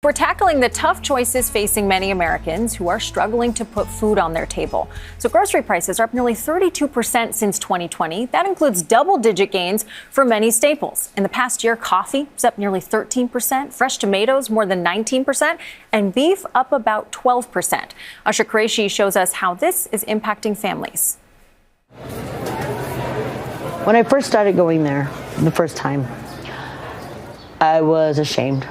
We're tackling the tough choices facing many Americans who are struggling to put food on their table. So grocery prices are up nearly 32% since 2020. That includes double-digit gains for many staples. In the past year, coffee is up nearly 13%, fresh tomatoes more than 19%, and beef up about 12%. Asha Qureshi shows us how this is impacting families. When I first started going there the first time, I was ashamed.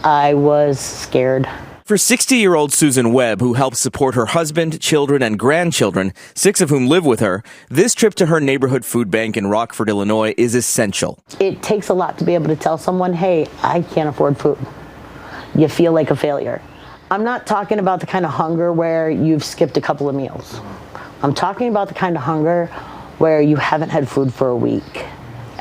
I was scared. For 60-year-old Susan Webb, who helps support her husband, children, and grandchildren, 6 of whom live with her, this trip to her neighborhood food bank in Rockford, Illinois, is essential. It takes a lot to be able to tell someone, hey, I can't afford food. You feel like a failure. I'm not talking about the kind of hunger where you've skipped a couple of meals. I'm talking about the kind of hunger where you haven't had food for a week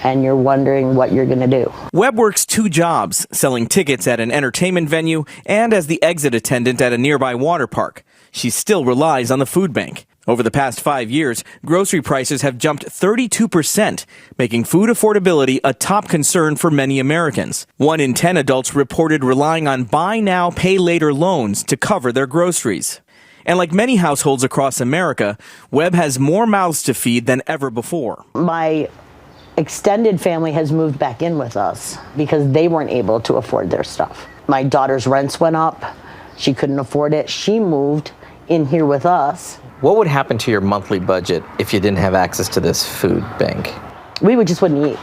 and you're wondering what you're going to do. Webb works 2 jobs, selling tickets at an entertainment venue and as the exit attendant at a nearby water park. She still relies on the food bank. Over the past 5 years, grocery prices have jumped 32%, making food affordability a top concern for many Americans. 1 in 10 adults reported relying on buy now, pay later loans to cover their groceries. And like many households across America, Webb has more mouths to feed than ever before. My extended family has moved back in with us because they weren't able to afford their stuff. My daughter's rents went up. She couldn't afford it. She moved in here with us. What would happen to your monthly budget if you didn't have access to this food bank? We just wouldn't eat.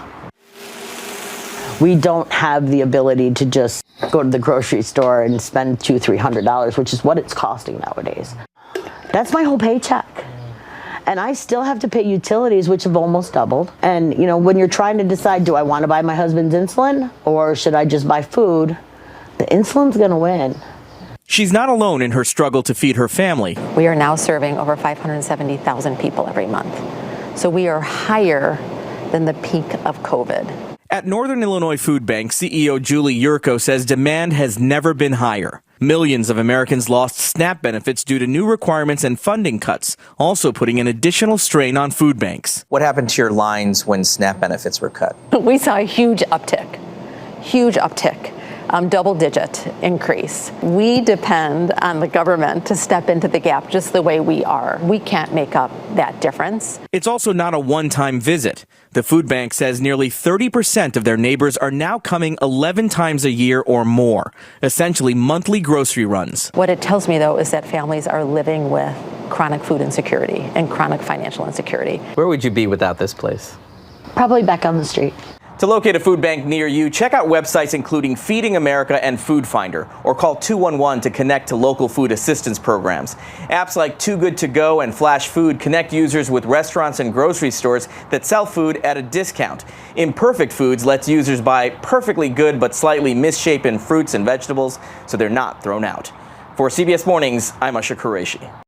We don't have the ability to just go to the grocery store and spend $200-300, which is what it's costing nowadays. That's my whole paycheck. And I still have to pay utilities, which have almost doubled. And, you know, when you're trying to decide, do I want to buy my husband's insulin or should I just buy food? The insulin's going to win. She's not alone in her struggle to feed her family. We are now serving over 570,000 people every month. So we are higher than the peak of COVID. At Northern Illinois Food Bank, CEO Julie Yurko says demand has never been higher. Millions of Americans lost SNAP benefits due to new requirements and funding cuts, also putting an additional strain on food banks. What happened to your lines when SNAP benefits were cut? We saw a huge uptick, double-digit increase. We depend on the government to step into the gap just the way we are. We can't make up that difference. It's also not a one-time visit. The food bank says nearly 30% of their neighbors are now coming 11 times a year or more, essentially monthly grocery runs. What it tells me, though, is that families are living with chronic food insecurity and chronic financial insecurity. Where would you be without this place? Probably back on the street. To locate a food bank near you, check out websites including Feeding America and Food Finder, or call 211 to connect to local food assistance programs. Apps like Too Good To Go and Flash Food connect users with restaurants and grocery stores that sell food at a discount. Imperfect Foods lets users buy perfectly good but slightly misshapen fruits and vegetables so they're not thrown out. For CBS Mornings, I'm Asha Qureshi.